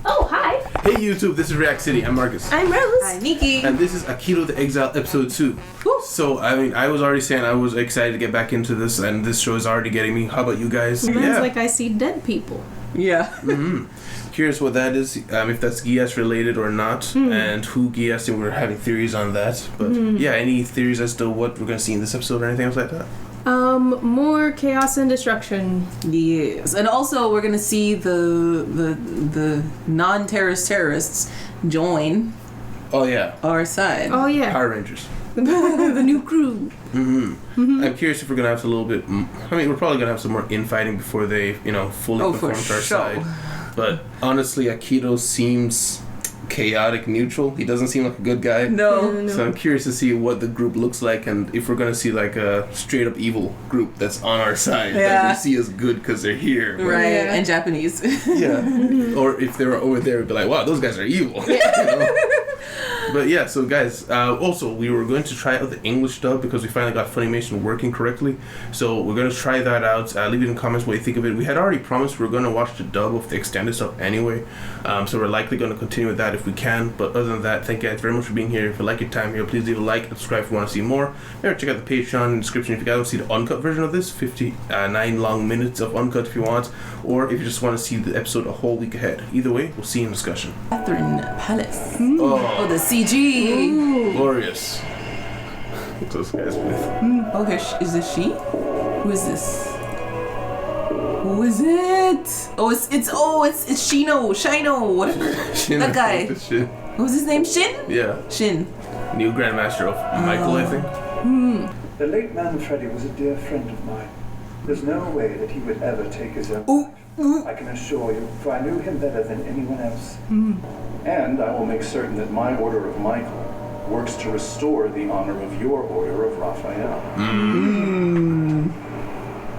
Oh, hi. Hey YouTube, this is React City. I'm Marcus. I'm Rose. I'm Nikki. And this is Akito the Exile episode 2. Woo. So, I was already saying I was excited to get back into this, and this show is already getting me. How about you guys? Mine's like I see dead people. Yeah. Curious what that is, if that's Geass related or not, and who Geass, and we're having theories on that. But yeah, any theories as to what we're going to see in this episode or anything else like that? More chaos and destruction. Yes. And also we're gonna see the non-terrorist terrorists join Oh yeah, our side. Oh yeah, Power Rangers. the new crew. I'm curious if we're going to have a little bit, I mean, we're probably going to have some more infighting before they, fully conform to our side. But honestly, Akito seems chaotic neutral. He doesn't seem like a good guy. No. So I'm curious to see what the group looks like, and if we're going to see like a straight up evil group that's on our side that we see as good because they're here. But, Right. And Japanese. yeah. Or if they were over there, we'd be like, wow, those guys are evil. But yeah, so guys, also we were going to try out the English dub because we finally got Funimation working correctly. So we're going to try that out. Leave it in comments what you think of it. We had already promised we were going to watch the dub of the extended stuff anyway. So we're likely going to continue with that if we can. But other than that, thank you guys very much for being here. If you like your time here, please leave a like and subscribe if you want to see more. Remember, check out the Patreon in the description if you guys want to see the uncut version of this. 59 long minutes of uncut if you want. Or if you just want to see the episode a whole week ahead. Either way, we'll see you in discussion. Catherine Palace. Oh, The CG. glorious. What's those guys with? Okay, is this she? Who is this? Who is it? Oh, it's Shino, whatever. That guy. Shit. What was his name? Shin? Yeah. Shin. New Grandmaster of Michael, I think. The late Manfredi was a dear friend of mine. There's no way that he would ever take his own life. I can assure you, for I knew him better than anyone else. And I will make certain that my Order of Michael works to restore the honor of your Order of Raphael.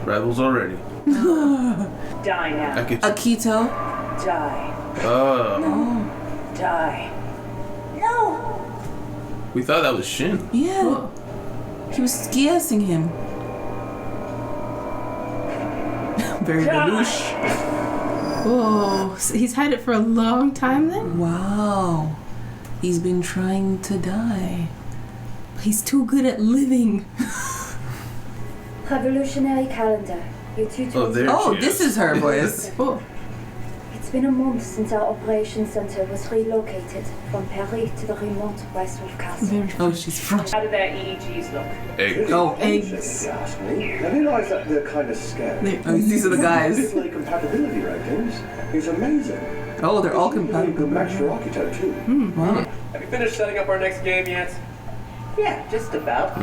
Rebels already. Die now. Akito. Die. Die. No! We thought that was Shin. Yeah. He was gassing him. Very douche. Whoa, so he's had it for a long time then? Wow. He's been trying to die. He's too good at living. Revolutionary calendar. Your tutor. There Oh, she this is her voice. Oh. It's been a month since our operations center was relocated from Paris to the remote Westwood Castle. Very Oh, she's French. How did their EEGs look? Egg. Oh, If you ask me. I realize that they're kind of scary. Oh, these are the guys. Display compatibility ratings is amazing. Oh, they're all It's a really compatible. good match for Akito too. Wow. Have you finished setting up our next game yet? Yeah, just about.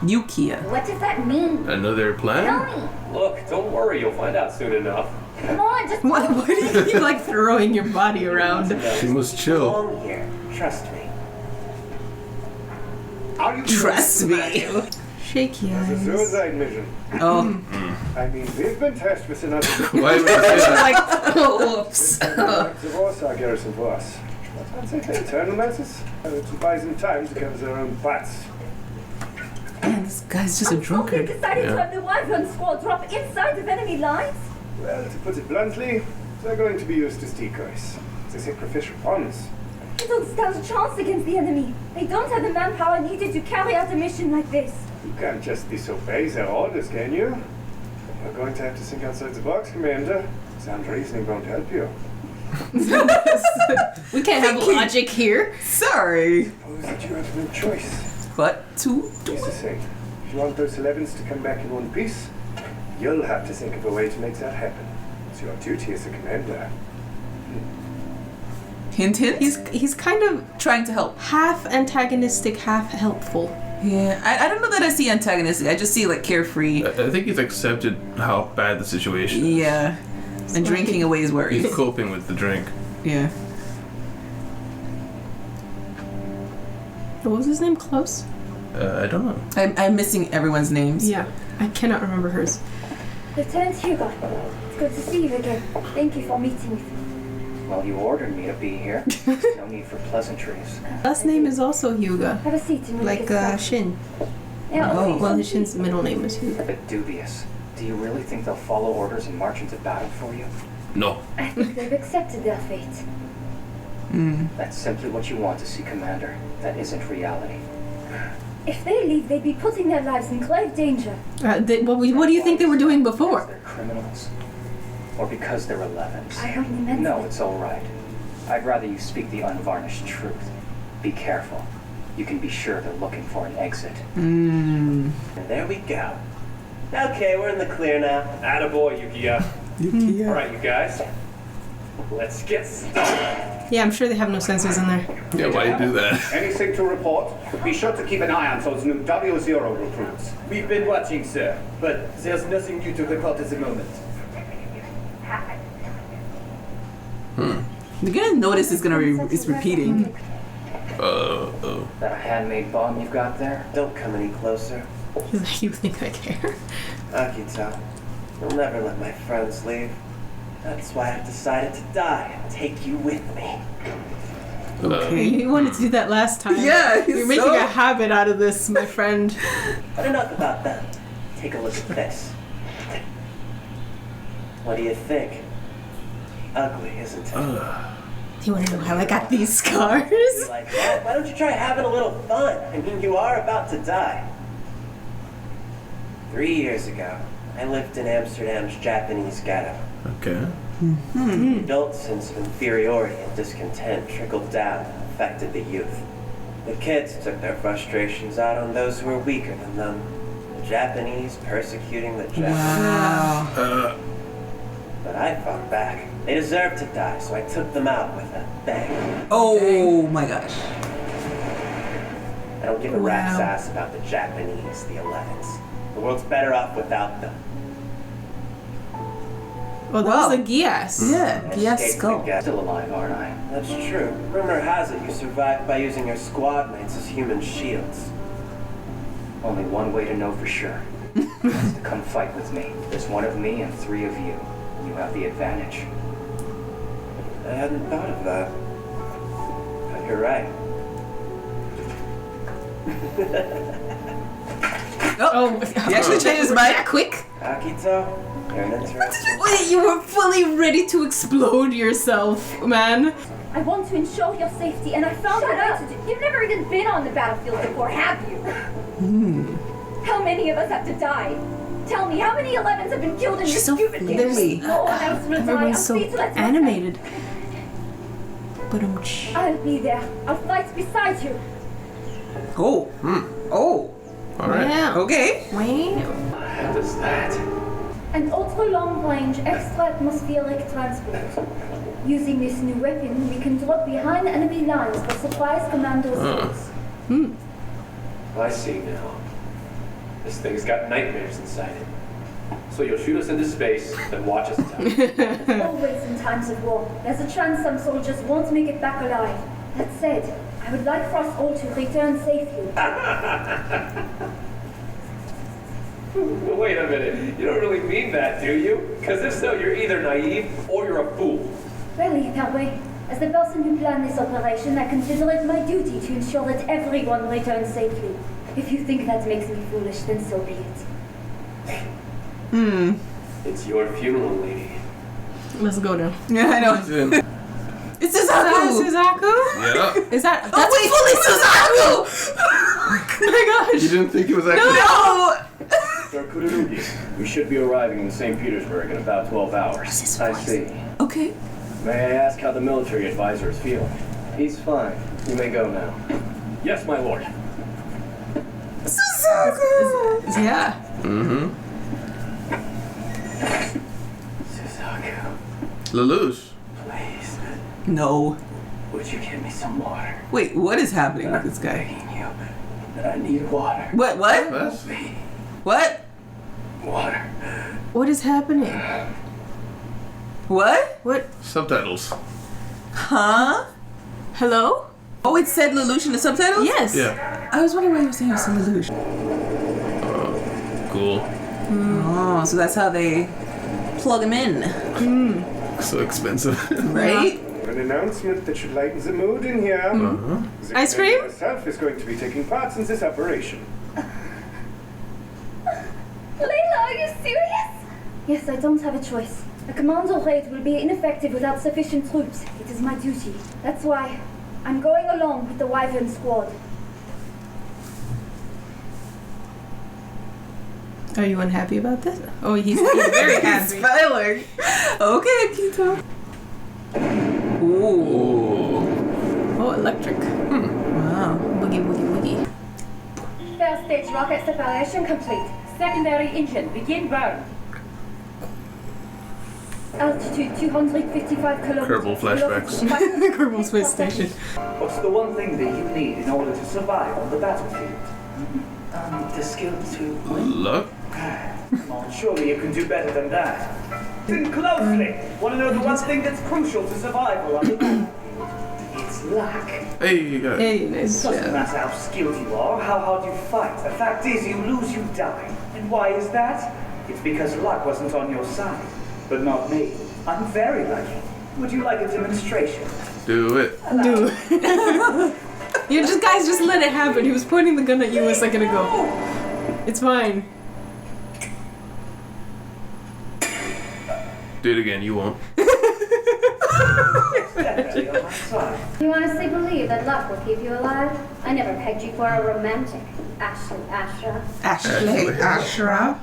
Yukia. What does that mean? Another plan? me. Look, don't worry, you'll find out soon enough. Come on, just Why do you keep like throwing your body around? She must chill. Belong here. Trust me. Are you Trust me. Shaky It's a eyes. suicide mission. Oh. I mean, we've been tasked with another Why would I say that? Like, whoops. divorce our garrison for us. I'd say the eternal masses. It's buys them time to cover their own butts. Man, this guy's just a drunkard. decided to have the Wyvern squad drop inside of enemy lines. Well, to put it bluntly, they're going to be used as decoys. They sacrificial pawns. They don't stand a chance against the enemy. They don't have the manpower needed to carry out a mission like this. You can't just disobey their orders, can you? You're going to have to think outside the box, Commander. Sound reasoning won't help you. We can't have logic here. Sorry. Suppose that you have no choice. But to do Here's the it. thing. If you want those 11s to come back in one piece, you'll have to think of a way to make that happen. It's your duty as a commander. Hint, hint. He's kind of trying to help. half antagonistic, half helpful. Yeah. I don't know that I see antagonistic. I just see like carefree. I think he's accepted how bad the situation is. Yeah. And drinking away his worries. He's coping with the drink. Yeah. What was his name? Close? I don't know. I'm missing everyone's names. Yeah. I cannot remember hers. Lieutenant Hugo, it's good to see you again. Thank you for meeting with me. Well, you ordered me to be here. No need for pleasantries. Last name is also Hyuga. Have a seat and we'll Like get started. Shin. Yeah, Oh. Well, his Shin's middle name is Hyuga. A bit dubious. Do you really think they'll follow orders and march into battle for you? No. I think they've accepted their fate. That's simply what you want to see, Commander. That isn't reality. If they leave, they'd be putting their lives in grave danger. What do you think they were doing Because before? they're criminals? Or because they're 11s? I only meant No, that. it's all right. I'd rather you speak the unvarnished truth. Be careful. You can be sure they're looking for an exit. And there we go. Okay, we're in the clear now. Attaboy, Yukiya. All right, you guys. Let's get started. Yeah, I'm sure they have no sensors in there. Yeah, why you do that? Anything to report? Be sure to keep an eye on those new W0 recruits. We've been watching, sir, but there's nothing new to report at the moment. You're gonna notice it's repeating. That a handmade bomb you've got there? Don't come any closer. You think I care? Akito, I'll never let my friends leave. That's why I've decided to die and take you with me. You wanted to do that last time. Yeah, You're making a habit out of this, my friend. But enough about that. Take a look at this. What do you think? Ugly, isn't it? You want to know how I got these scars? You like that? Why don't you try having a little fun? I mean, you are about to die. 3 years ago, I lived in Amsterdam's Japanese ghetto. Okay. The adult sense of inferiority and discontent trickled down and affected the youth. The kids took their frustrations out on those who were weaker than them. The Japanese persecuting the Japanese. Wow. But I fought back. They deserved to die, so I took them out with a bang. Oh my gosh. I don't give a rat's ass about the Japanese, the 11s. The world's better off without them. Well, that was a Geass. Yeah, Geass Escaped skull. the gas. Still alive, aren't I? That's true. Rumor has it you survived by using your squad mates as human shields. Only one way to know for sure. That's to come fight with me. There's one of me and 3 of you. You have the advantage. I hadn't thought of that. But you're right. Oh, He actually changed his mind. that quick? Akito, you're an interesting... Wait, you were fully ready to explode yourself, man. I want to ensure your safety, and I found a way to do. You've never even been on the battlefield before, have you? How many of us have to die? Tell me, how many 11s have been killed in this so stupid game? flirty. No one else will die. Everyone's so animated. But I'll be there. I'll fight beside you. Oh. Oh. All right. wow. Okay. Wow. What is that? An ultra-long-range extra-atmospheric transport. Using this new weapon, we can drop behind enemy lines for surprise commando zones. I see now. This thing's got nightmares inside it. So you'll shoot us into space, then watch us die. Always in times of war, there's a chance some soldiers won't make it back alive. That said, I would like for us all to return safely. Wait a minute. You don't really mean that, do you? Because if so, you're either naive or you're a fool. Really, that way. As the person who planned this operation, I consider it my duty to ensure that everyone returns safely. If you think that makes me foolish, then so be it. It's your funeral, lady. Let's go now. Yeah, I know. It's Suzaku. Suzaku? Yeah. Is that? Oh, wait, fully Suzaku! Oh my gosh. You didn't think it was actually... No! Sir Kurugi, we should be arriving in St. Petersburg in about 12 hours. I see. Okay. May I ask how the military advisor is feeling? He's fine. You may go now. Yes, my lord. Suzaku! Yeah. Suzaku, Lelouch. please, No. would you give me some water? Wait, what is happening with this guy? Begging you. I need water. What? What? What? Water. What is happening? What? What? Subtitles. Huh? Hello? Oh, it said Lelouch in the subtitles? Yes. Yeah. I was wondering why you were saying it was Lelouch. Cool. Oh, so that's how they plug him in, So expensive. right? An announcement that should lighten the mood in here. The Ice cream? commander herself is going to be taking part in this operation. Layla, are you serious? Yes, I don't have a choice. A commando raid will be ineffective without sufficient troops. It is my duty. That's why I'm going along with the Wyvern squad. Are you unhappy about this? Oh, he's very happy. Smiling. Okay, Akito. Ooh. Oh, electric. Wow. Boogie, boogie, boogie. First stage rocket separation complete. Secondary engine, begin burn. Altitude 255 kilometers. Kerbal flashbacks. Kerbal Space Station. What's the one thing that you need in order to survive on the battlefield? The skill to Luck? Come on, surely you can do better than that. Think closely. Want to know the one thing that's crucial to survival on the battlefield? It's luck. Hey, you got it. Hey, nice Doesn't job. matter how skilled you are, how hard you fight. The fact is, you lose, you die. And why is that? It's because luck wasn't on your side. But not me. I'm very lucky. Would you like a demonstration? Do it. Dude. You just guys just let it happen. He was pointing the gun at you a second ago. It's fine. Do it again, you won't. Definitely on my side. You honestly believe that luck will keep you alive? I never pegged you for a romantic. Ashley Ashra. Ashley Ashra.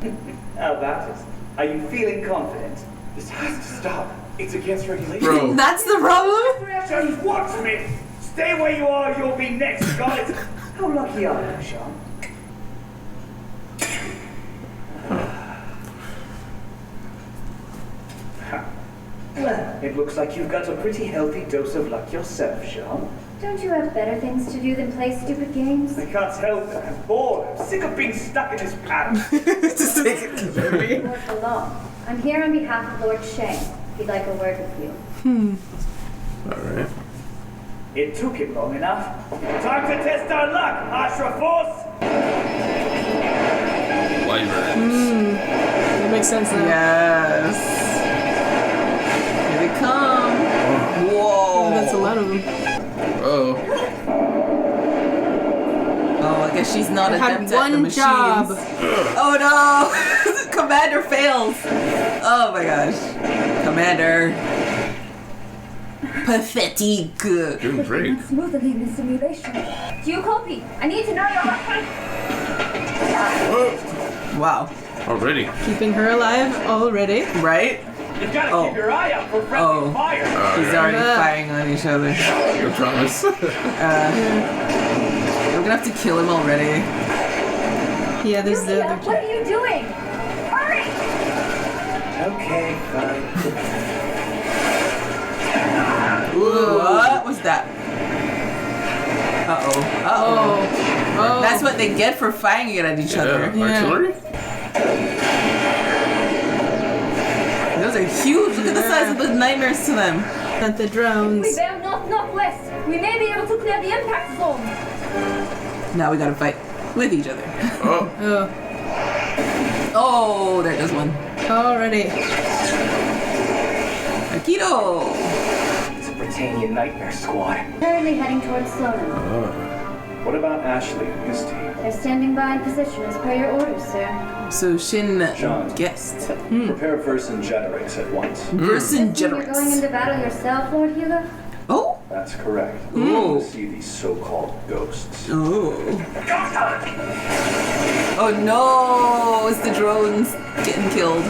How about it? Are you feeling confident? This has to stop. It's against regulation. Bro. That's the problem? Just watch me! Stay where you are, you'll be next, guys! How lucky are you, Sean? Well, it looks like you've got a pretty healthy dose of luck yourself, Sean. Don't you have better things to do than play stupid games? I can't help it. I'm bored. I'm sick of being stuck in this palace. Just take it to me. Lord Belong. I'm here on behalf of Lord Shane. He'd like a word with you. Alright. It took him long enough. Time to test our luck, Ashra Force! Wyverns. That makes sense now. Yes. Here they come. Whoa. Oh, that's a lot of them. Oh. Oh, I guess she's not I had adept at the one machines. job. Oh no! Commander fails. Oh my gosh. Commander. Pathetic. Doing great. Not smoothly in the simulation. Do you copy? I need to know your weapon. Wow. Already. Keeping her alive already. Right? You've got to Oh. keep your eye out for friendly fire! He's already firing on each other. Good promise. We're gonna have to kill him already. Yeah, there's the Yukia, other what are you doing? Hurry! Okay, fine. What was that? Uh-oh. Uh-oh. Oh. That's what they get for firing it at each other. Yeah. Artillery? Those are huge. Look at the size of the nightmares to them. Not the drones. We bear not west. We may be able to clear the impact zone. Now we gotta fight with each other. Oh. Oh. Oh, there goes one. Already. Akito! It's a Britannian nightmare squad. Currently heading towards Sloan. What about Ashley and his team? They're standing by in position as per your orders, sir. So Shin John. guessed. Prepare Vercingetorix at once. Versin You're going Generous. into battle yourself, Lord Hugo? Oh! That's correct. Ooh. We want to see these so-called ghosts. Oh. Oh no! It's the drones getting killed.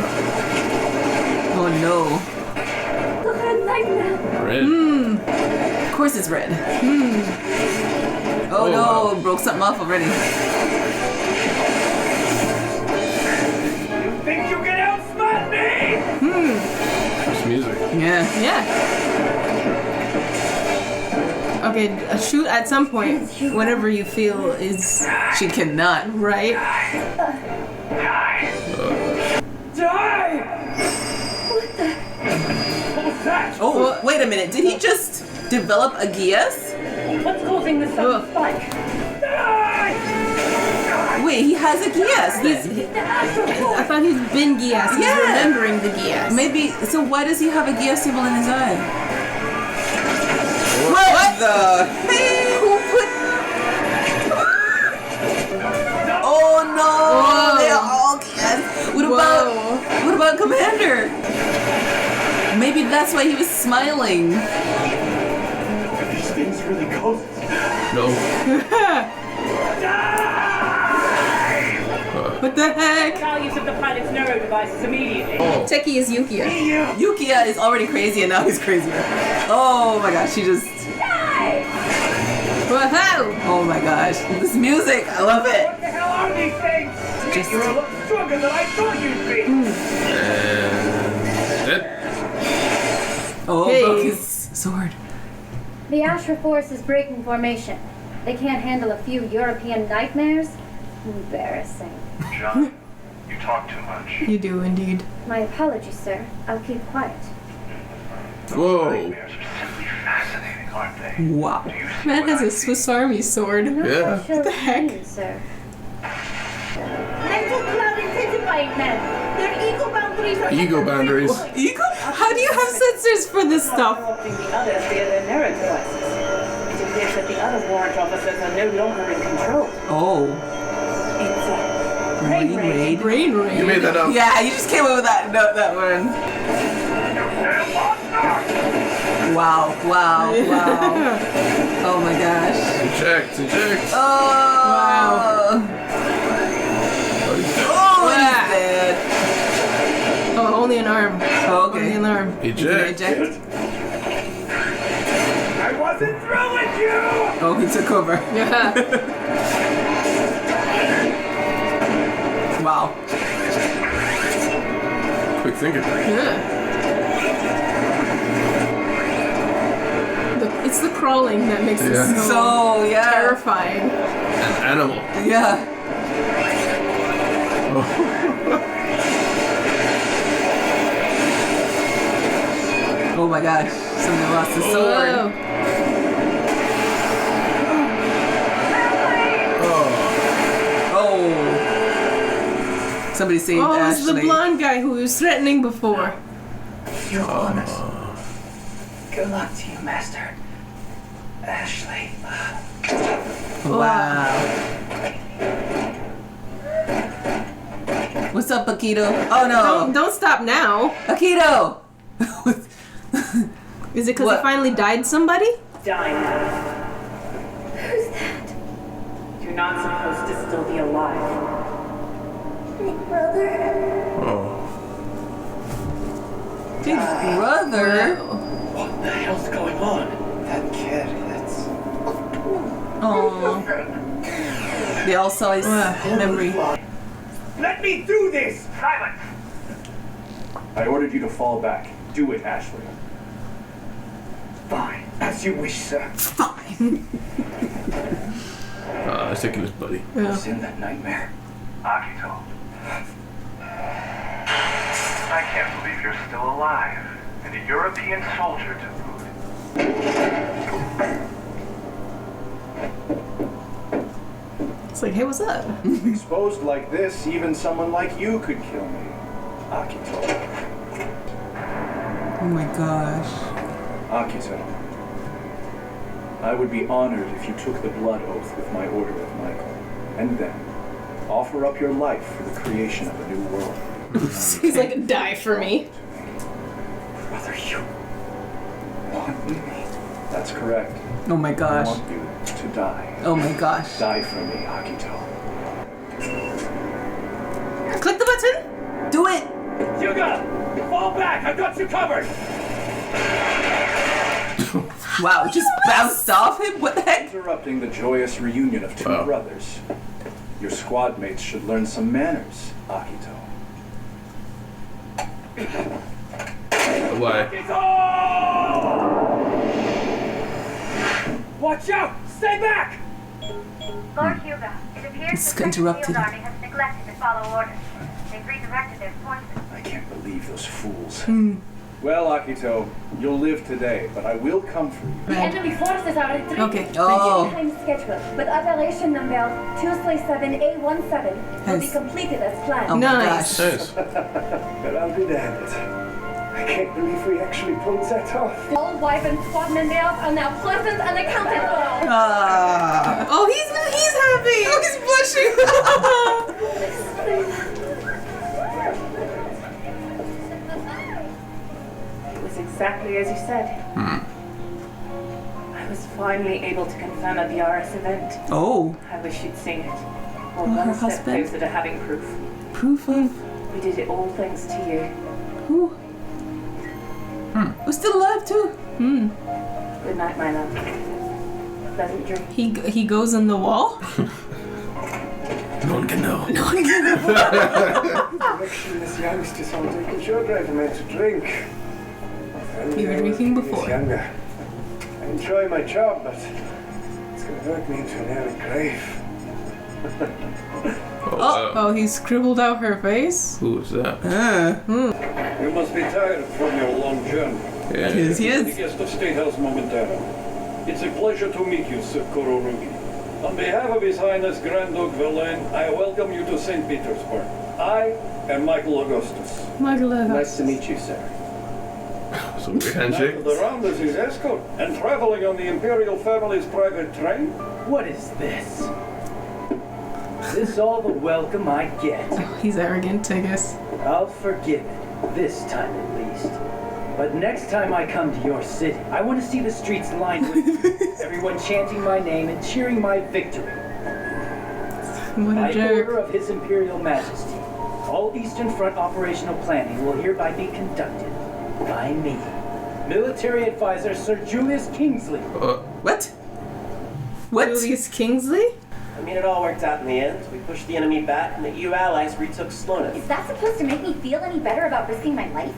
Oh no. Look at nightmare. Red. Of course it's red. Oh no, wow. broke something off already. You think you can outsmart me? This music. Yeah. Yeah. Okay, shoot at some point. Whatever you feel is She cannot. right. Die! What was that? Oh, wait a minute. Did he just develop a Geass? What's causing the sudden spike? Wait, he has a Geass then. I thought he'd been Geass. He's Yeah. remembering the Geass. Maybe, so why does he have a Geass symbol in his eye? What the heck? Who put... Oh no! Whoa. They are all Geass. What about Commander? Maybe that's why he was smiling. Are these things really ghosts? No. What the heck? I'll use of the pilot's neuro devices immediately. Oh. Techie is Yukia. Yukia is already crazy and now he's crazier. Oh my gosh, she just... Whoa! Oh my gosh. This music, I love it. What the hell are these things? Just... You're a lot stronger than I thought you'd be. And... Oh, Hey. broke his sword. The Ashra force is breaking formation. They can't handle a few European nightmares. Embarrassing. John, you talk too much. You do indeed. My apologies, sir. I'll keep quiet. Whoa. Nightmares are simply fascinating, aren't they? Wow. Do you see Man what has I a see? Swiss Army sword. I'm not Yeah. quite sure What the what heck? you mean, sir. Mental cloud intensifying men. Their ego boundaries are Ego boundaries. Ego? How do you have sensors for this stuff? Corrupting the others via their neuro devices. It appears that the other warrant officers are no longer in control. Oh. It's a Brain raid. Brain raid. You made that up. Yeah, you just came up with that one. Wow, wow, wow. Oh my gosh. Eject. Oh! Oh, he's dead. Oh, he's dead. Oh, only an arm. Oh, Only okay. an arm. Eject. I wasn't through with you! Oh, he took over. Yeah. Wow. Quick thinking. Yeah. It's the crawling that makes it Yeah. So, yeah. terrifying. An animal. Yeah. Oh my gosh. Somebody lost his sword. Whoa. Oh. Somebody saved Oh, it's Ashley. the blonde guy who was threatening before. You're honest. Good luck to you, Master. Ashley. Wow. What's up, Akito? Oh no. Don't stop now. Akito! Is it because What? he finally died somebody? Die now. Who's that? You're not supposed to still be alive. My brother. Big brother. What the hell's going on? That kid, it's... Oh. They all saw his memory. Let me do this! Silence! I ordered you to fall back. Do it, Ashley. Fine. As you wish, sir. Fine. It's taking his buddy. What's in that nightmare? Akito. I can't believe you're still alive. And a European soldier to boot. It's like, hey, what's up? Exposed like this, even someone like you could kill me. Akito. Oh my gosh. Akito. I would be honored if you took the blood oath with my order of Michael. And then offer up your life for the creation of a new world. He's like, die for me. Brother, you want me? That's correct. Oh my I gosh. want you to die. Oh my gosh. Die for me, Akito. Click the button. Do it! Hyuga! Fall back! I've got you covered! Wow, it just bounced off him? What the heck? Interrupting the joyous reunion of two Wow. brothers. Your squad mates should learn some manners, Akito. Why? It's on! Watch out! Stay back! Lord Hugo, it appears It's the Second interrupted. Field Army has neglected to follow orders. They've redirected their forces. I can't believe those fools. Well, Akito, you'll live today, but I will come for you. The enemy forces are retreating. Okay, thank Oh. Time schedule, but operation number 237A17 will be Yes. completed as planned. Oh my Nice. gosh. Nice. But I'll be damned. I can't believe we actually pulled that off. All Wyvern squad members are now pleasant and accounted for. Ah. Oh, he's happy. Oh, he's blushing. It was exactly as you said. I was finally able to confirm a BRS event. Oh. I wish you'd seen it. Or Oh, her one step husband? closer to having proof. Proof of We did it all thanks to you. who? We're still alive too. Good night, my love. Pleasant dream. He goes in the wall. No one can know. Direction this youngster's on taking your driver meant to drink. You were drinking before. Younger. I enjoy my job, but it's gonna work me into an early grave. Oh, he scribbled out her face. Who was that? You must be tired from your long journey. Yeah. Yes, he The is. guest of State House momentarily. It's a pleasure to meet you, Sir Kororugi. On behalf of His Highness Grand Duke Verlaine, I welcome you to St. Petersburg. I am Michael Augustus. Nice to meet you, sir. So weird handshake. Knight of the Round is his escort, and traveling on the Imperial family's private train? What is this? Is this all the welcome I get? He's arrogant, I guess. I'll forgive it, this time at least. But next time I come to your city, I want to see the streets lined with everyone chanting my name and cheering my victory. What a By jerk. order of His Imperial Majesty, all Eastern Front operational planning will hereby be conducted by me, Military Advisor Sir Julius Kingsley. What? What? Julius Kingsley? I mean, it all worked out in the end. We pushed the enemy back, and the EU allies retook Slonim. Is that supposed to make me feel any better about risking my life?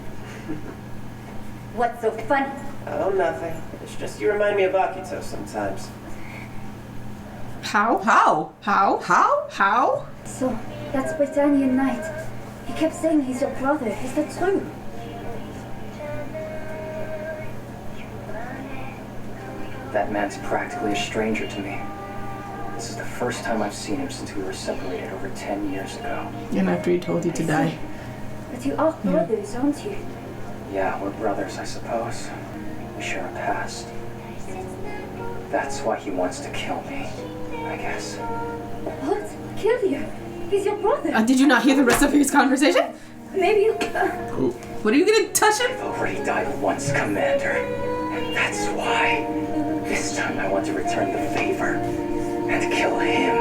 What's so funny? Oh, nothing. It's just you remind me of Akito sometimes. How? How? How? How? How? So, that's Britannian Knight. He kept saying he's your brother. Is that true? That man's practically a stranger to me. This is the first time I've seen him since we were separated over 10 years ago. And after he told you to die. But you are brothers, aren't you? Yeah, we're brothers, I suppose. We share a past. That's why he wants to kill me, I guess. What? Kill you? He's your brother. Did you not hear the rest of his conversation? Maybe you... What are you gonna touch him? I've already died once, Commander. And that's why. This time I want to return the favor and kill him.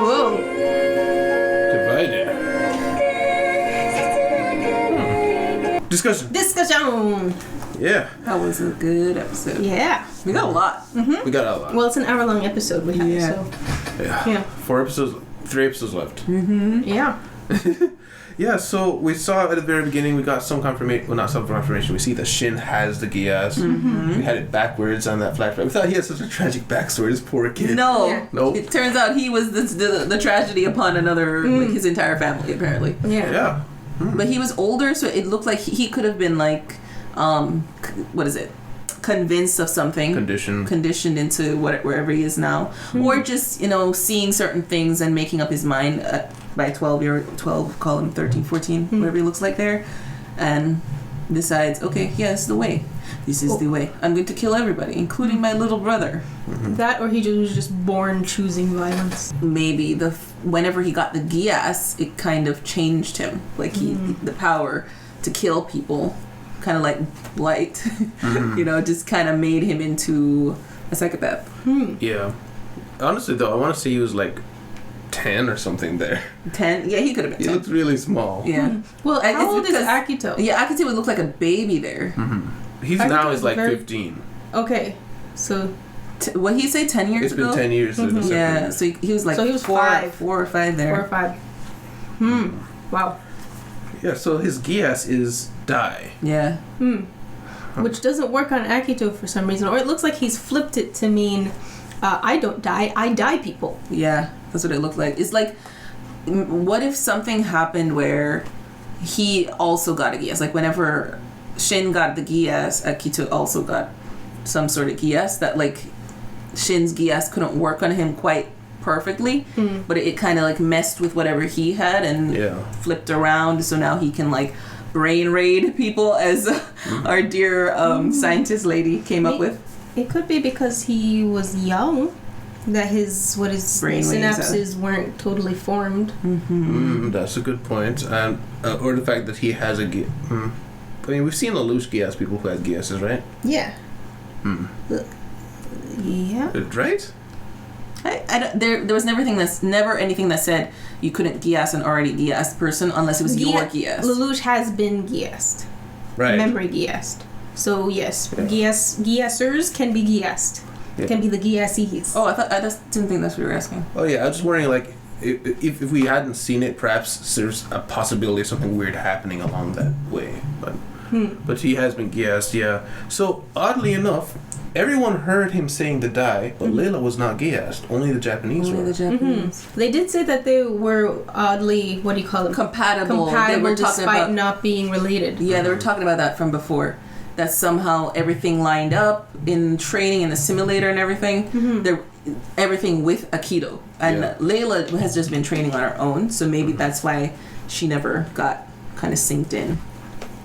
Whoa. Divided. Discussion. Discussion. Yeah. That was a good episode. Yeah. We got a lot. We got a lot. Well, it's an hour-long episode we have, Yeah. so... Yeah. Yeah. 3 episodes left. Yeah. Yeah, so we saw at the very beginning, we got some confirmation. Well, not some confirmation. We see that Shin has the Geass. We had it backwards on that flashback. We thought he had such a tragic backstory, this poor kid. No. Yeah. Nope. It turns out he was the tragedy upon another, like his entire family, apparently. Yeah. Yeah. But he was older, so it looked like he could have been like, what is it? Convinced of something. Conditioned into wherever he is now. Or just, seeing certain things and making up his mind by 12, call him 13, 14, whatever he looks like there. And decides, okay, yeah, this is the way. This is the way. I'm going to kill everybody, including my little brother. That, or he was just born choosing violence. Maybe whenever he got the Geass, it kind of changed him. Like the power to kill people, kind of like Blight, just kind of made him into a psychopath. Yeah. Honestly, though, I want to say he was like 10 or something there. 10? Yeah, he could have been 10. He looked really small. Yeah. Well, It's how old is because- Akito? Yeah, Akito would look like a baby there. He's Akito now is is like very- 15. Okay, so... What did he say, 10 years It's ago? been 10 years. Since the Yeah, separated. so he was like So he was 4 5. or 5 there. 4 or 5. Wow. Yeah, so his Geass is die. Yeah. Which doesn't work on Akito for some reason. Or it looks like he's flipped it to mean, I don't die, I die people. Yeah, that's what it looked like. It's like, what if something happened where he also got a Geass? Like whenever Shin got the Geass, Akito also got some sort of Geass that like Shin's Geass couldn't work on him quite perfectly, but it kind of like messed with whatever he had and flipped around, so now he can like brain raid people, as our dear scientist lady came up with. It could be because he was young, that his Brain waves, synapses weren't totally formed. That's a good point. And or the fact that he has a I mean, we've seen Lelouch Geass people who had Geasses, right? Yeah. Yeah. Right? There was never anything that said you couldn't Geass an already Geassed person unless it was your Geass. Lelouch has been Geassed. Right. Memory Geassed. So yes, Geassers can be Geassed. Yeah. Can be the Geassees. Oh, I just didn't think that's what you were asking. Oh yeah, I was just wondering, like, if we hadn't seen it, perhaps there's a possibility of something weird happening along that way. But he has been Geassed, yeah. So oddly enough, everyone heard him saying to die, but Layla was not Geassed. Only the Japanese were. They did say that they were oddly, what do you call it? Compatible. They were talking despite about not being related. Yeah, they were talking about that from before. That somehow everything lined up in training in the simulator and everything. Everything with Akito. And Layla has just been training on her own, so maybe that's why she never got kind of synced in.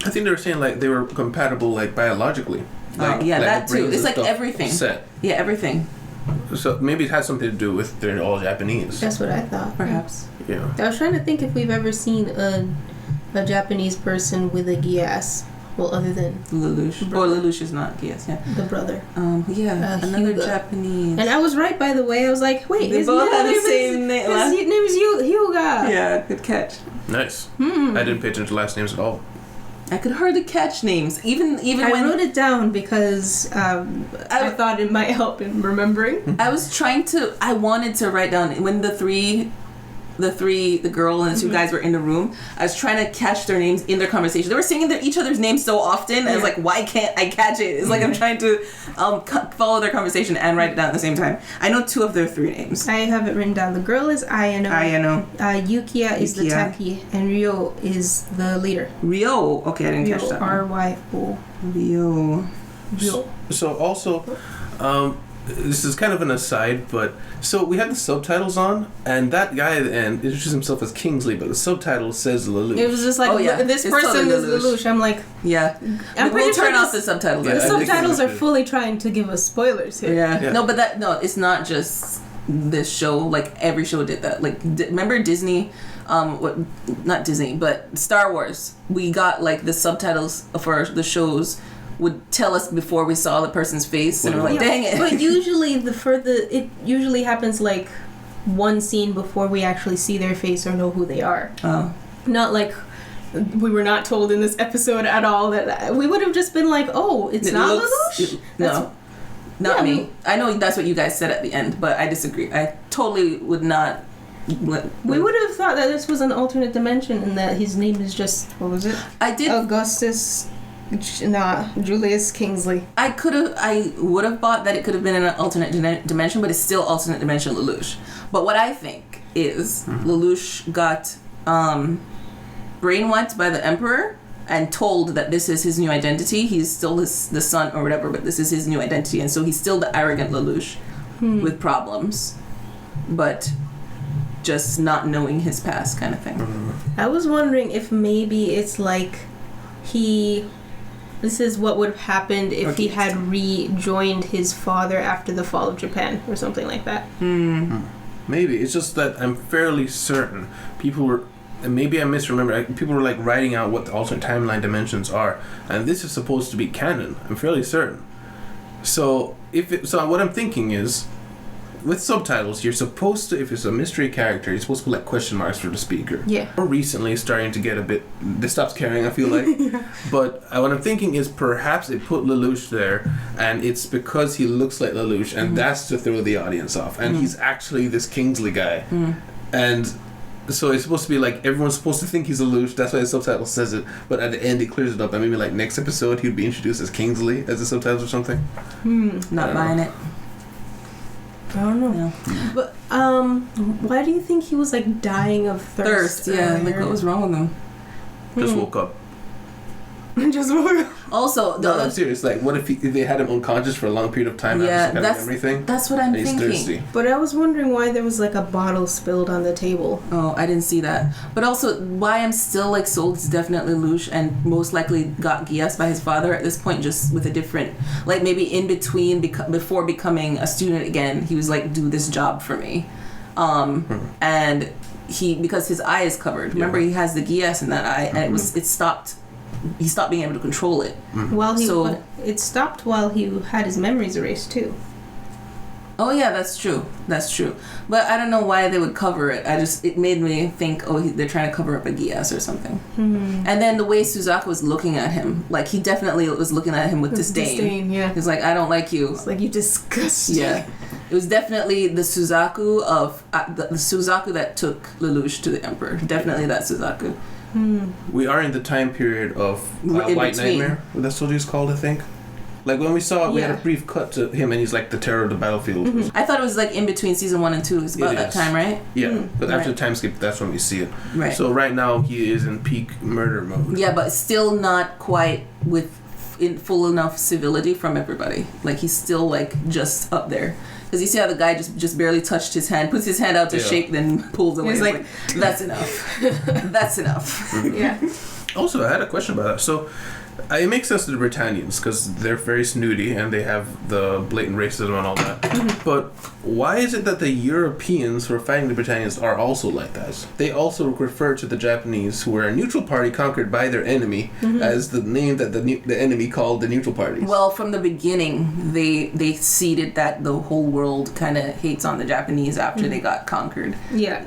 I think they were saying like they were compatible like biologically. Like, that too. It's like stuff everything. Set. Yeah, everything. So maybe it has something to do with they're all Japanese. That's what I thought. Perhaps. Yeah. I was trying to think if we've ever seen a Japanese person with a Geass. Well, other than Lelouch. Lelouch is not Geass, yeah. The brother. Another Hugo. Japanese. And I was right, by the way. I was like, wait, they both have the same name. His name is Hyuga. Yeah, good catch. Nice. I didn't pay attention to last names at all. I could hardly catch names, even I when wrote it down because I thought it might help in remembering. I wanted to write down when the girl and the two guys were in the room. I was trying to catch their names in their conversation. They were saying each other's names so often, and I was like, why can't I catch it? It's like I'm trying to follow their conversation and write it down at the same time. I know 2 of their 3 names. I have it written down. The girl is Ayano. Yukiya is the techie, and Ryo is the leader. Ryo? Okay, I didn't catch that. R-Y-O. Ryo. So also, this is kind of an aside, but so we had the subtitles on, and that guy at the end introduced himself as Kingsley, but the subtitle says Lelouch. It was just like, this person is Lelouch. I'm like, we'll turn off the subtitles. The subtitles are fully trying to give us spoilers here. Yeah. No, but it's not just this show. Like every show did that. Like remember Disney? Not Disney, but Star Wars. We got like the subtitles for the shows would tell us before we saw the person's face, and we're like, dang it. But usually it usually happens like one scene before we actually see their face or know who they are. Oh. Not like we were not told in this episode at all that we would have just been like, oh, it's not Lelouch? Not me. I know that's what you guys said at the end, but I disagree. I totally would not. We would have thought that this was an alternate dimension and that his name is just, what was it? Augustus. Julius Kingsley. I would have thought that it could have been in an alternate dimension, but it's still alternate dimension Lelouch. But what I think is Lelouch got brainwashed by the Emperor and told that this is his new identity. He's still the son or whatever, but this is his new identity, and so he's still the arrogant Lelouch with problems, but just not knowing his past kind of thing. I was wondering if maybe it's like this is what would have happened if he had rejoined his father after the fall of Japan or something like that. Maybe. It's just that I'm fairly certain people were, and maybe I misremember, people were like writing out what the alternate timeline dimensions are, and this is supposed to be canon. I'm fairly certain. So what I'm thinking is, with subtitles, you're supposed to, if it's a mystery character, you're supposed to put like question marks for the speaker. Yeah. More recently, starting to get a bit, this stops caring, I feel like. But what I'm thinking is perhaps it put Lelouch there, and it's because he looks like Lelouch, and that's to throw the audience off. And he's actually this Kingsley guy. And so it's supposed to be like, everyone's supposed to think he's Lelouch, that's why the subtitle says it, but at the end he clears it up, and maybe like next episode he'd be introduced as Kingsley as the subtitles or something. Not buying it. I don't know. No. But why do you think he was like dying of thirst? Yeah, like what was wrong with him? Just woke up. Just woke up. Also, no, I'm serious. Like, what if they had him unconscious for a long period of time? That's what I'm thinking. Thirsty. But I was wondering why there was like a bottle spilled on the table. Oh, I didn't see that. But also, why I'm still like sold is definitely Lelouch, and most likely got Geass by his father at this point, just with a different, like maybe in between before becoming a student again, he was like, do this job for me, and because his eye is covered. Remember, he has the Geass in that eye, and it stopped he stopped being able to control it. Well, it stopped while he had his memories erased too. Oh yeah, that's true. But I don't know why they would cover it. It made me think, they're trying to cover up a Geass or something. And then the way Suzaku was looking at him, like he definitely was looking at him with disdain. Yeah. He's like, I don't like you. It's like, you disgusting. Yeah. It was definitely the Suzaku of the Suzaku that took Lelouch to the Emperor. Definitely that Suzaku. We are in the time period of White Nightmare. That's what he's called, I think. Like when we saw it, we had a brief cut to him, and he's like the terror of the battlefield. I thought it was like in between season 1 and 2. It's about that time, right? Yeah, but after the time skip, that's when we see it. Right. So right now he is in peak murder mode. Yeah, but still not quite in full enough civility from everybody. Like he's still like just up there. Because you see how the guy just barely touched his hand, puts his hand out to shake, then pulls away. He's like, that's enough. That's enough. Yeah. Also, I had a question about that. So, it makes sense to the Britannians because they're very snooty and they have the blatant racism and all that. But why is it that the Europeans who are fighting the Britannians are also like that? They also refer to the Japanese, who were a neutral party conquered by their enemy, as the name that the enemy called the neutral parties. Well, from the beginning, they seeded that the whole world kind of hates on the Japanese after they got conquered. Yeah,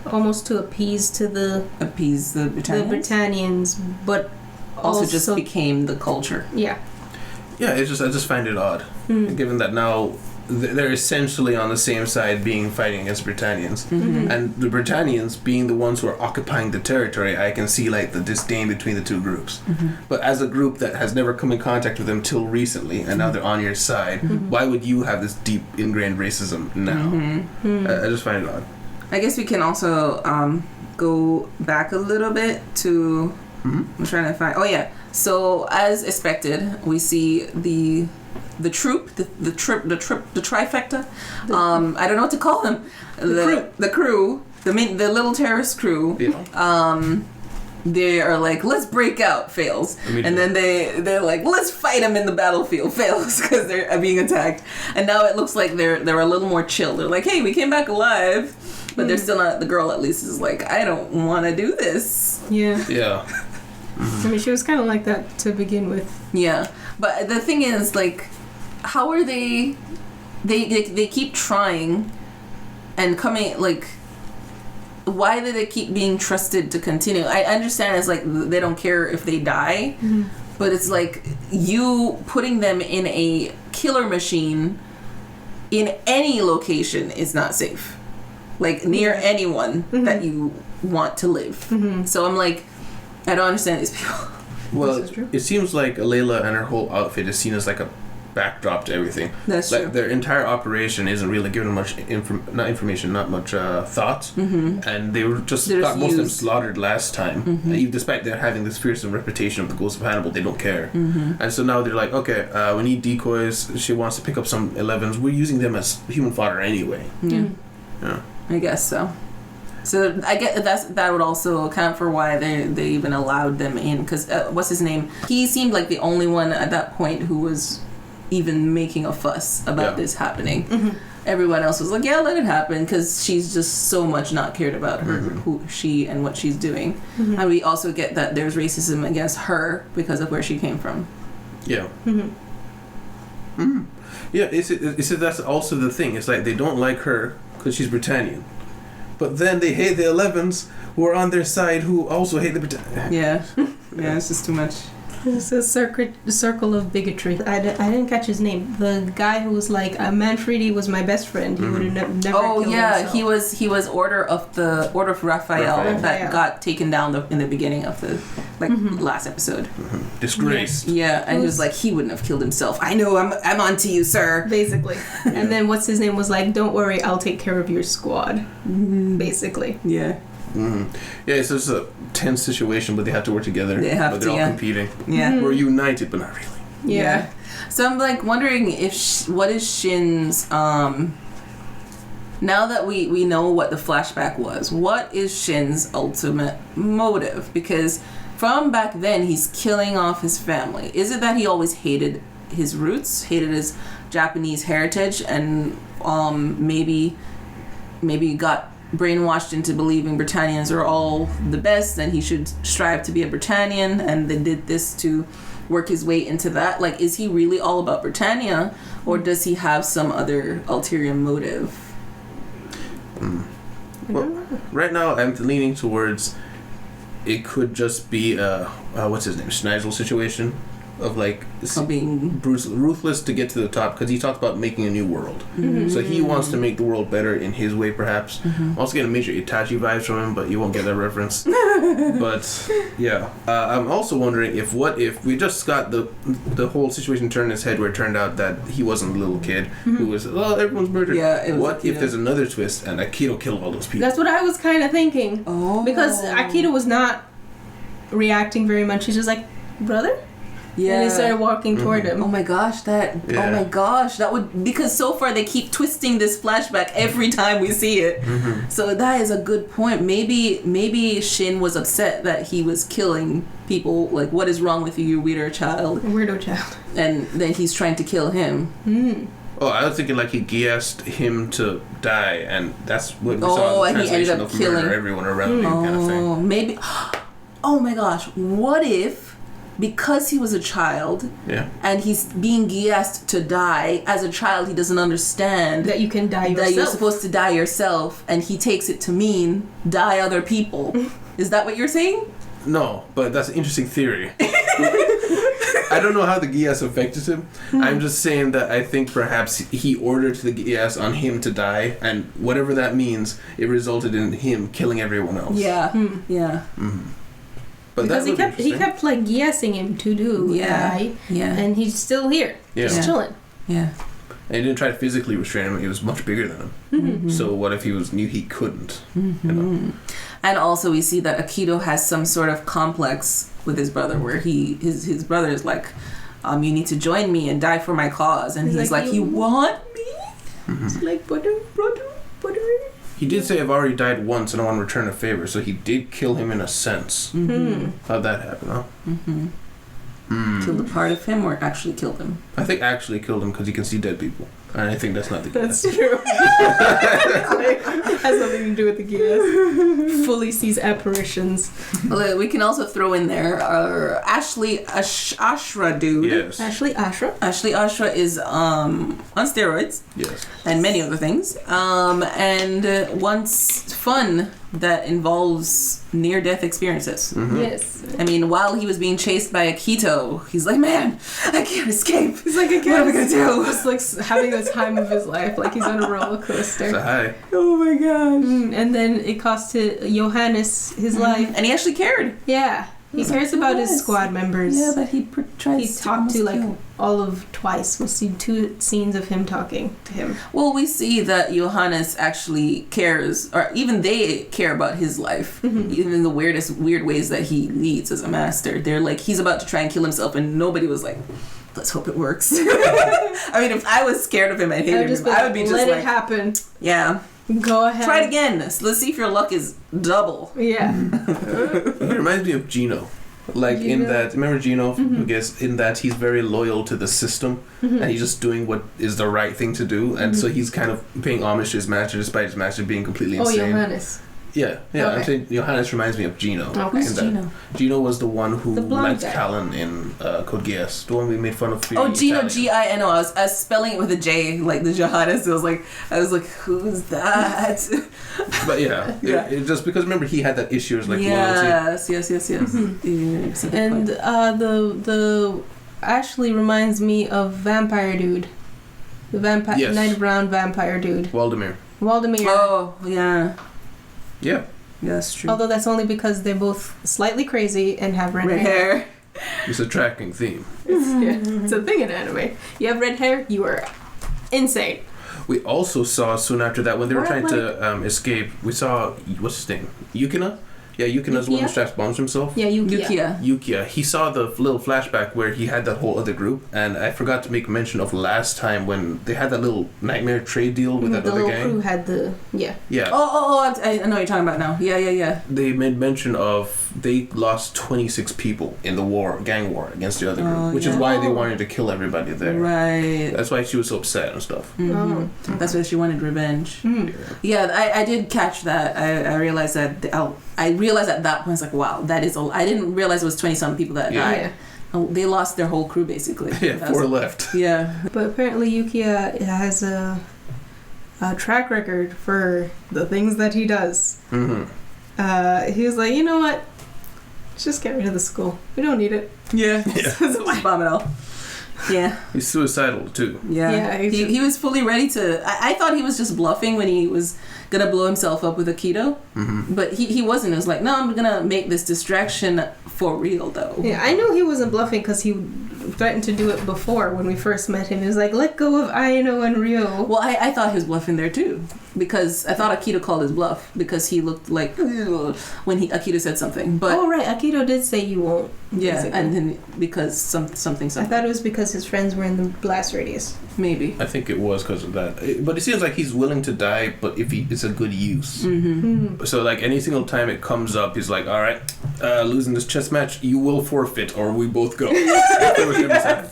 almost to appease the Britannians. The Britannians, but also just became the culture. Yeah. Yeah, I just find it odd, given that now they're essentially on the same side, fighting against Britannians, and the Britannians being the ones who are occupying the territory. I can see like the disdain between the two groups, but as a group that has never come in contact with them till recently, and now they're on your side, why would you have this deep ingrained racism now? I just find it odd. I guess we can also go back a little bit to. I'm trying to find. Oh yeah. So as expected, we see the troop, the trifecta. I don't know what to call them. The crew, the little terrorist crew. Yeah. They are like, let's break out, fails, and then they're like, let's fight them in the battlefield, fails, because they're being attacked. And now it looks like they're a little more chill. They're like, hey, we came back alive, but they're still not. The girl at least is like, I don't want to do this. Yeah. Yeah. I mean, she was kind of like that to begin with. Yeah, but the thing is, like, how are they keep trying and coming, like, why do they keep being trusted to continue? I understand it's like they don't care if they die, but it's like you putting them in a killer machine in any location is not safe, like near anyone that you want to live. So I'm like, I don't understand these people. Well, it seems like Layla and her whole outfit is seen as like a backdrop to everything. That's like true. Their entire operation isn't really given much not much thought, and they were just got most of them slaughtered last time. Despite their having this fearsome reputation of the Ghost of Hannibal, they don't care. And so now they're like, okay, we need decoys. She wants to pick up some 11s. We're using them as human fodder anyway. Yeah. I guess so. So I get that would also account for why they even allowed them in, because what's his name? He seemed like the only one at that point who was even making a fuss about this happening. Everyone else was like, yeah, let it happen, because she's just so much not cared about her, who she and what she's doing. And we also get that there's racism against her because of where she came from. Yeah. Yeah, it's that's also the thing. It's like they don't like her because she's Britannian. But then they hate the 11s who are on their side, who also hate the Britannians. Yeah. Yeah, it's just too much. It's a circle of bigotry. I didn't catch his name. The guy who was like, Manfredi was my best friend. He would have never killed himself. He was Order of Raphael that got taken down in the beginning of the last episode. Disgraced. Yeah, and he was like, he wouldn't have killed himself. I know, I'm on to you, sir. Basically. And then what's his name was like, don't worry, I'll take care of your squad. Basically. Yeah. Yeah, it's just a tense situation, but they have to work together. But they're all competing. Yeah. We're united, but not really. Yeah. So I'm like wondering if what is Shin's now that we know what the flashback was, what is Shin's ultimate motive? Because from back then he's killing off his family. Is it that he always hated his roots, hated his Japanese heritage, and maybe got brainwashed into believing Britannians are all the best and he should strive to be a Britannian, and they did this to work his way into that. Like, is he really all about Britannia, or does he have some other ulterior motive? Well, right now I'm leaning towards it could just be a what's his name, Schneisel situation of like being ruthless to get to the top, because he talked about making a new world. So he wants to make the world better in his way, perhaps. Also getting major Itachi vibes from him, but you won't get that reference. But yeah, I'm also wondering if we just got the whole situation turned in his head, where it turned out that he wasn't a little kid who was everyone's murdered. What if there's another twist and Akito killed all those people? That's what I was kind of thinking. Because Akito was not reacting very much. He's just like, brother. Yeah. And they started walking toward him. Oh my gosh, that would, because so far they keep twisting this flashback every time we see it. So that is a good point. Maybe Shin was upset that he was killing people. Like, what is wrong with you, you weirdo child? And then he's trying to kill him. Oh, I was thinking like he Geassed him to die, and that's what we saw in the and he ended up killing everyone around him, kind of thing. Maybe. Oh my gosh, what if, because he was a child, and he's being Geassed to die, as a child he doesn't understand that you can die yourself. That you're supposed to die yourself, and he takes it to mean die other people. Is that what you're saying? No, but that's an interesting theory. I don't know how the Geass affected him. I'm just saying that I think perhaps he ordered the Geass on him to die, and whatever that means, it resulted in him killing everyone else. But because he kept like Geassing him to die, and he's still here, just chilling. And he didn't try to physically restrain him. He was much bigger than him. So what if he knew he couldn't? You know? And also we see that Akito has some sort of complex with his brother, where his brother is like, you need to join me and die for my cause, and he's like, you want me? It's like, brother. He did say, I've already died once and I want to return a favor, so he did kill him in a sense. How'd that happen, huh? Killed a part of him, or actually killed him? I think actually killed him, because he can see dead people. And I think that's not the Geass. That's true. Has nothing to do with the Geass. Fully sees apparitions. We can also throw in there our Ashley Ashra dude. Yes. Ashley Ashra is on steroids. Yes. And many other things. And wants fun that involves near-death experiences. Yes. I mean, while he was being chased by Akito, he's like, man, I can't escape. He's like, what am I gonna do? He's like having the time of his life, like he's on a roller coaster. So high. Oh my gosh. And then it cost Johannes his life. And he actually cared. Yeah. He cares about his squad members. Yeah, but he tries to talk to like all of twice. We'll see 2 scenes of him talking to him. Well, we see that Johannes actually cares, or even they care about his life, even in the weird ways that he leads as a master. They're like, he's about to try and kill himself, and nobody was like, let's hope it works. I mean, if I was scared of him and hated him, I would be just let like, it happen. Yeah. Go ahead. Try it again. Let's see if your luck is double. Yeah. It reminds me of Gino. Like in that, remember Gino? I guess in that he's very loyal to the system, and he's just doing what is the right thing to do, and so he's kind of paying homage to his master despite his master being completely insane. Johannes. Yeah. Okay. I'm saying Johannes reminds me of Gino. Who's Gino? Gino was the one who liked Callan in Code Geass, the one we made fun of. Gino, Gino. I was spelling it with a J, like the Johannes. I was like, who's that? But it just because remember he had that issue of like loyalty. Yes. And the Ashley reminds me of Vampire Dude, the Knight of Round Vampire Dude. Waldemir. Oh yeah. Yeah. That's true. Although that's only because they're both slightly crazy and have red hair. It's a tracking theme. It's a thing in anime. You have red hair, you are insane. We also saw soon after that when they were trying to escape, we saw, what's his name? Yukina? Yeah, Yukina's the one who straps bombs himself. Yeah, Yukiya. He saw the little flashback where he had that whole other group, and I forgot to make mention of last time when they had that little nightmare trade deal with that other gang. The little crew had the... Yeah. Oh, I know what you're talking about now. Yeah. They made mention of they lost 26 people in the gang war against the other group, which is why they wanted to kill everybody there. Right. That's why she was so upset and stuff. Mm-hmm. That's why she wanted revenge. Yeah, I did catch that. I realized that. I realized at that point, I was like, wow, that is. I didn't realize it was 20-some people that died. Yeah. They lost their whole crew basically. Yeah, 4 left. Yeah. But apparently Yukiya has a track record for the things that he does. Mm-hmm. He was like, you know what? Just get rid of the school. We don't need it. Yeah. Just bomb it all. Yeah. He's suicidal too. Yeah. He was fully ready to. I thought he was just bluffing when he was gonna blow himself up with Akito, but he wasn't. It was like, no, I'm gonna make this distraction for real though. Yeah, I know he wasn't bluffing because he threatened to do it before when we first met him. He was like, let go of Aino and Ryo. Well, I thought he was bluffing there too, because I thought Akito called his bluff because he looked like when Akito said something. But right, Akito did say you won't. Yeah, basically. And then because something. I thought it was because his friends were in the blast radius. Maybe. I think it was because of that. But it seems like he's willing to die, but if it's a good use. So like any single time it comes up, he's like, all right, losing this chess match, you will forfeit or we both go. Yeah.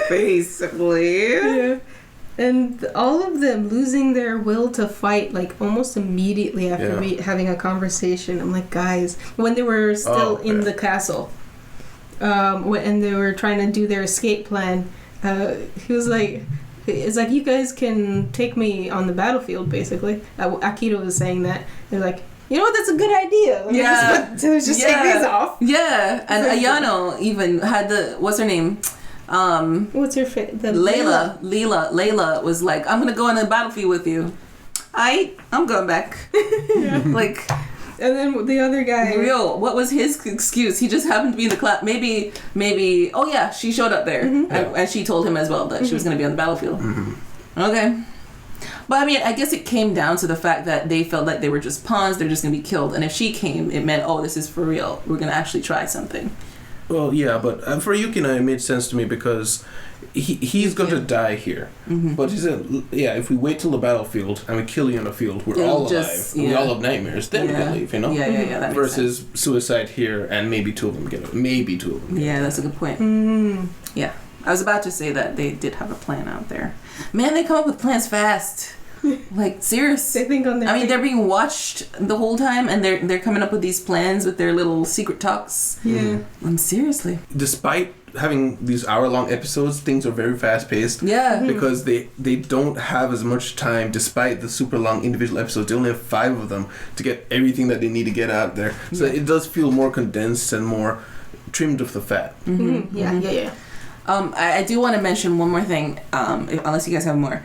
Basically. Yeah. And all of them losing their will to fight, like, almost immediately after having a conversation. I'm like, guys, when they were still in the castle, and they were trying to do their escape plan, he was like, it's like, you guys can take me on the battlefield, basically. Akito was saying that. They're like, you know what, that's a good idea. Just take these off. Yeah, and Ayano even had what's her name? What's her Layla was like, I'm gonna go on the battlefield with you. I'm going back. Like, and then the other guy, what was his excuse? He just happened to be in the class. Maybe. Oh yeah, she showed up there, and she told him as well that she was gonna be on the battlefield. Okay. But I mean, I guess it came down to the fact that they felt like they were just pawns. They're just gonna be killed, and if she came, it meant, oh, this is for real. We're gonna actually try something. Well, yeah, but for Yukina, it made sense to me because he's going to die here. But he said, if we wait till the battlefield and we kill you in the field, we're all alive. And we all have nightmares. Then we can leave, you know? Yeah, that makes versus sense. Suicide here and maybe 2 of them get it. Maybe 2 of them. Yeah, that's a good point. Yeah. I was about to say that they did have a plan out there. Man, they come up with plans fast. Like, serious. They think on their they're being watched the whole time, and they're coming up with these plans with their little secret talks. Yeah. Seriously. Despite having these hour-long episodes, things are very fast-paced. Yeah. Because they don't have as much time, despite the super long individual episodes. They only have 5 of them to get everything that they need to get out there. So it does feel more condensed and more trimmed of the fat. Yeah. I do want to mention one more thing, unless you guys have more.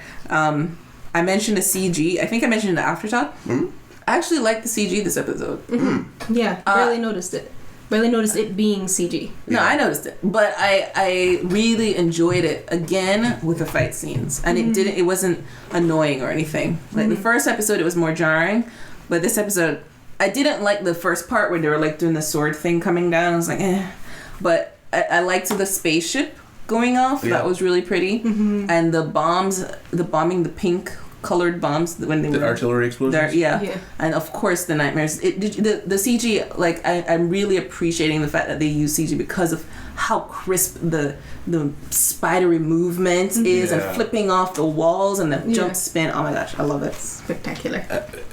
I mentioned the CG. I think I mentioned the afterthought. I actually liked the CG this episode. Yeah, barely noticed it. Barely noticed it being CG. No, I noticed it, but I really enjoyed it again with the fight scenes, and it wasn't annoying or anything. Like the first episode, it was more jarring, but this episode, I didn't like the first part where they were like doing the sword thing coming down. I was like, but I liked the spaceship going off. That was really pretty. And the bombing the pink colored bombs when they were artillery explosions. And of course the nightmares. The CG, like I'm really appreciating the fact that they use CG because of how crisp the spidery movement is, and flipping off the walls and the jump spin. Oh my gosh, I love it. Spectacular.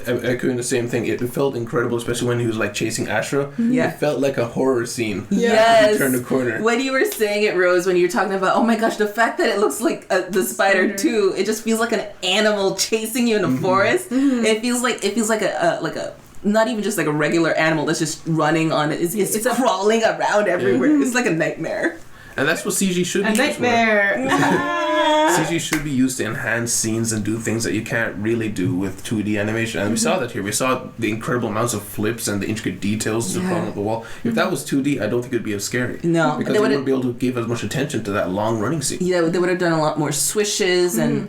Echoing the same thing, it felt incredible, especially when he was like chasing Ashra. It felt like a horror scene. Yes. He turned the corner. When you were saying it, Rose, when you were talking about, oh my gosh, the fact that it looks like the spider too, it just feels like an animal chasing you in a forest. It feels like a not even just like a regular animal that's just running on it. It's crawling around everywhere. It's like a nightmare. And that's what CG should be. A nightmare. CG should be used to enhance scenes and do things that you can't really do with 2D animation. And we saw that here. We saw the incredible amounts of flips and the intricate details just falling off the wall. If that was 2D, I don't think it would be as scary. No. Because they wouldn't be able to give as much attention to that long running scene. Yeah, they would have done a lot more swishes and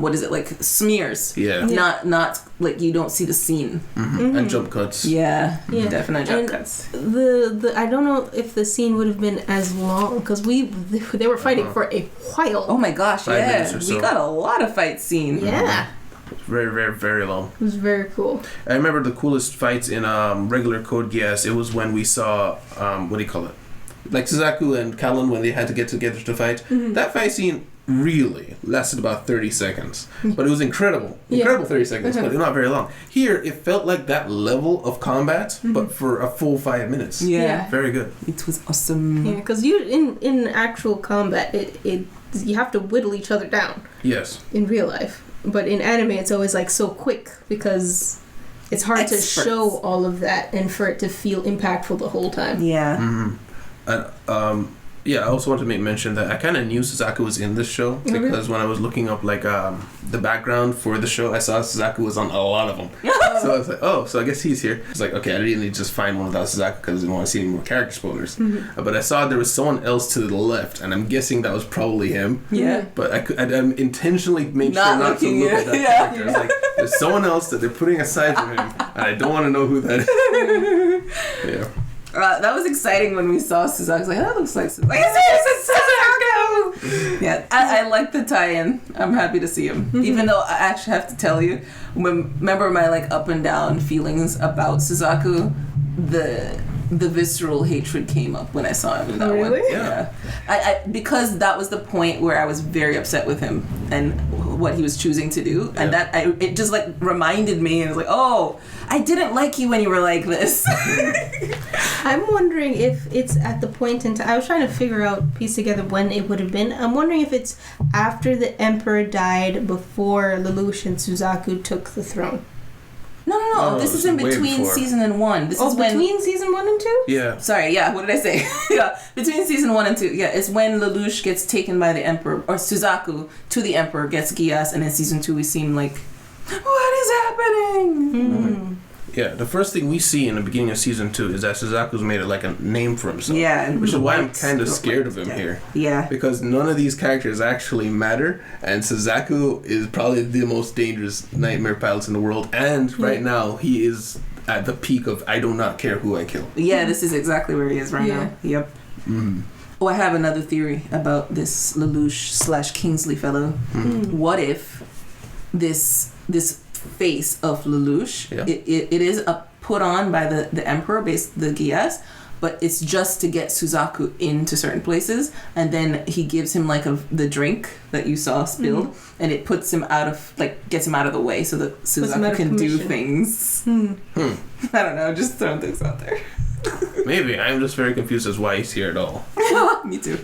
what is it, like smears. Yeah. Not like you don't see the scene. And jump cuts. Yeah. Definitely jump cuts. The I don't know if the scene would have been as long because they were fighting for a while. Oh my gosh, 5 minutes or so. We got a lot of fight scene. Yeah. Very, very, very long. It was very cool. I remember the coolest fights in regular Code Geass. It was when we saw what do you call it? Like Suzaku and Callan when they had to get together to fight. Mm-hmm. That fight scene really lasted about 30 seconds, but it was incredible 30 seconds, but not very long. Here it felt like that level of combat, but for a full 5 minutes. Very good. It was awesome. Yeah, because you in actual combat it you have to whittle each other down. Yes. In real life, but in anime it's always like so quick because it's hard to show all of that and for it to feel impactful the whole time. And I also want to make mention that I kind of knew Suzaku was in this show because when I was looking up like the background for the show, I saw Suzaku was on a lot of them. So I was like, oh, so I guess he's here. It's like, okay, I didn't need to just find one without Suzaku because I didn't want to see any more character spoilers. But I saw there was someone else to the left, and I'm guessing that was probably him. Yeah. But I intentionally made sure not to look at that character. I was like, there's someone else that they're putting aside from him, and I don't want to know who that is. Yeah. That was exciting when we saw Suzaku. I was like, that looks like Suzaku. Yeah, I like the tie-in. I'm happy to see him. Even though I actually have to tell you, remember my like up and down feelings about Suzaku, the visceral hatred came up when I saw him in that one. Yeah. I because that was the point where I was very upset with him and what he was choosing to do, and it just like reminded me, and it was like, oh, I didn't like you when you were like this. I'm wondering if it's at the point in time. I was trying to piece together when it would have been. I'm wondering if it's after the Emperor died, before Lelouch and Suzaku took the throne. No. This is in between season and 1. This is when between season 1 and 2. Yeah. Sorry. Yeah. What did I say? Between season 1 and 2. Yeah, it's when Lelouch gets taken by the Emperor, or Suzaku to the Emperor gets Geass, and in season 2 we seem like, what is happening? Yeah, the first thing we see in the beginning of season 2 is that Suzaku's made it like a name for himself. Yeah, which is why I'm kind of scared of him here. Yeah. Because none of these characters actually matter, and Suzaku is probably the most dangerous nightmare pilot in the world, and right now he is at the peak of I do not care who I kill. Yeah, this is exactly where he is right now. Yep. Mm-hmm. Oh, I have another theory about this Lelouch / Kingsley fellow. What if this face of Lelouch, it is put on by the Emperor, the Geass, but it's just to get Suzaku into certain places, and then he gives him like the drink that you saw spilled, and it puts him gets him out of the way so that Suzaku can do things. I don't know, just throwing things out there. Maybe. I'm just very confused as why he's here at all. Me too.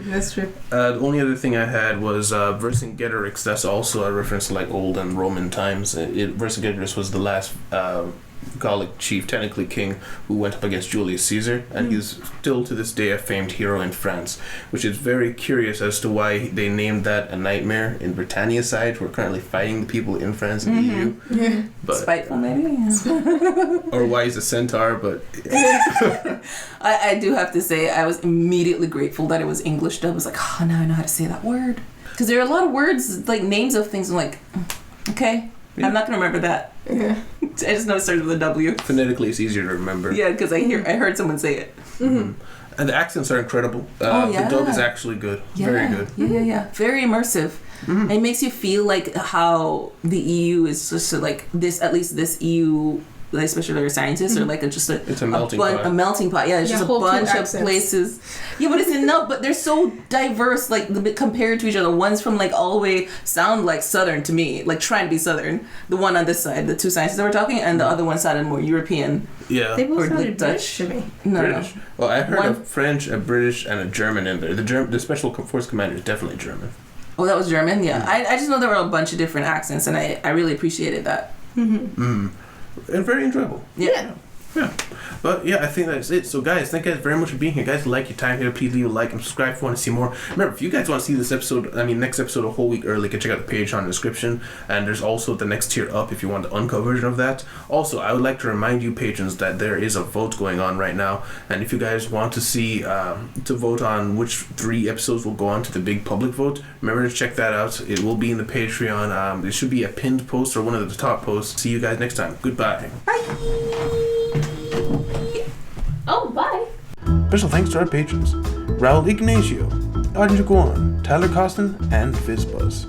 That's true. The only other thing I had was Vercingetorix. That's also a reference to like old and Roman times. Vercingetorix was the last Gallic chief, technically king, who went up against Julius Caesar, and he's still to this day a famed hero in France, which is very curious as to why they named that a nightmare in Britannia's side, who are currently fighting the people in France and the EU. Yeah. But, spiteful, maybe? or why he's a centaur, but... I do have to say, I was immediately grateful that it was English dub. I was like, oh, now I know how to say that word. Because there are a lot of words, like names of things, I'm like, okay, I'm not going to remember that. Yeah. I just know it started with a W. Phonetically, it's easier to remember. Yeah, because I heard someone say it. And the accents are incredible. The dub is actually good. Yeah. Very good. Yeah. Very immersive. And it makes you feel like how the EU is just like this, at least this EU, like especially their scientists, are like it's a melting pot. A melting pot. Yeah, it's just a bunch of places. Yeah, but but they're so diverse, like compared to each other. One's from like all the way sound like Southern to me, like trying to be Southern. The one on this side, the two scientists that we're talking, and the other one sounded more European. Yeah. They both sounded Dutch to me. No. British. Well, I heard a French, a British, and a German in there. The Special Force Commander is definitely German. Oh, that was German? Yeah. I just know there were a bunch of different accents, and I really appreciated that. And very enjoyable. Yeah. But yeah, I think that's it. So guys, thank you guys very much for being here. Guys, like your time here. Please leave a like and subscribe if you want to see more. Remember, if you guys want to see this next episode a whole week early, you can check out the page on the description. And there's also the next tier up if you want the uncut version of that. Also, I would like to remind you patrons that there is a vote going on right now. And if you guys want to see to vote on which 3 episodes will go on to the big public vote, remember to check that out. It will be in the Patreon. It should be a pinned post or one of the top posts. See you guys next time. Goodbye. Bye. Oh, bye. Special thanks to our patrons, Raul Ignacio, Arden Jaguan, Tyler Costin, and FizzBuzz.